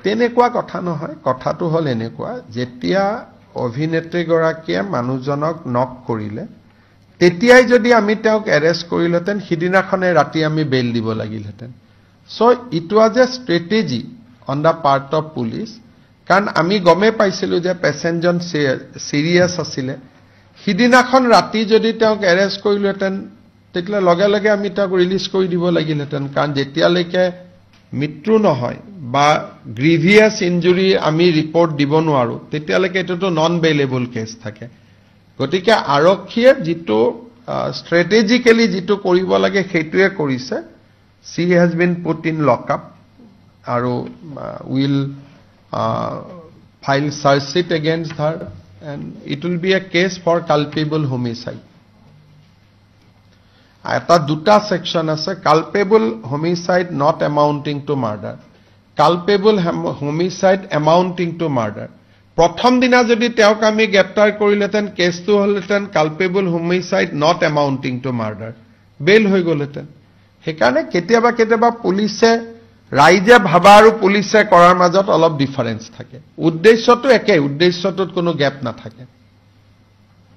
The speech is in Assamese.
তেনেকুৱা কথা নহয় কথাটো হল এনেকুৱা যেতিয়া অভিনেত্ৰীগৰাকীয়ে মানুহজনক নক কৰিলে তেতিয়াই যদি আমি তেওঁক এৰেষ্ট কৰিলেতেন সিদিনাখনে ৰাতি আমি বেল দিব লাগিলহেতেন so it was a strategy on the part of police কাৰণ আমি গমে পাইছিলো যে পেসেঞ্জন সিৰিয়াস আছিল সিদিনাখন ৰাতি যদি তেওঁক এৰেষ্ট কৰিলেতেন তেতিয়া লগে লগে আমি তেওঁক ৰিলিজ কৰি দিব লাগিলহেতেন কাৰণ যেতিয়ালৈকে মৃত্যু নহয় বা গ্ৰিভিয়াস ইনজুৰি আমি ৰিপৰ্ট দিব নোৱাৰো তেতিয়ালৈকে এটোটো নন বেইলেবল কেছ থাকে গতিকে আৰক্ষীয়ে যেটো স্ট্ৰেটেজিক্যালি যেটো কৰিব লাগে সেইটোৱে কৰিছে she has been put in lockup আৰু will file search sheet against her and it will be a case for culpable homicide এটা দুটা সেকশন আছে culpable homicide not amounting to murder culpable homicide amounting to murder প্ৰথম দিনা যদি তেওঁক আমি গ্ৰেপ্তাৰ কৰিলেতেন কেছটো হলতেন culpable homicide not amounting to murder বেল হৈ গলতেন হেকাৰণে কেতিয়াবা পুলিশে ৰাইজে ভাবা আৰু পুলিশে কৰাৰ মাজত অলপ ডিফাৰেন্স থাকে উদ্দেশ্যটো একে উদ্দেশ্যটোত কোনো গ্যাপ না থাকে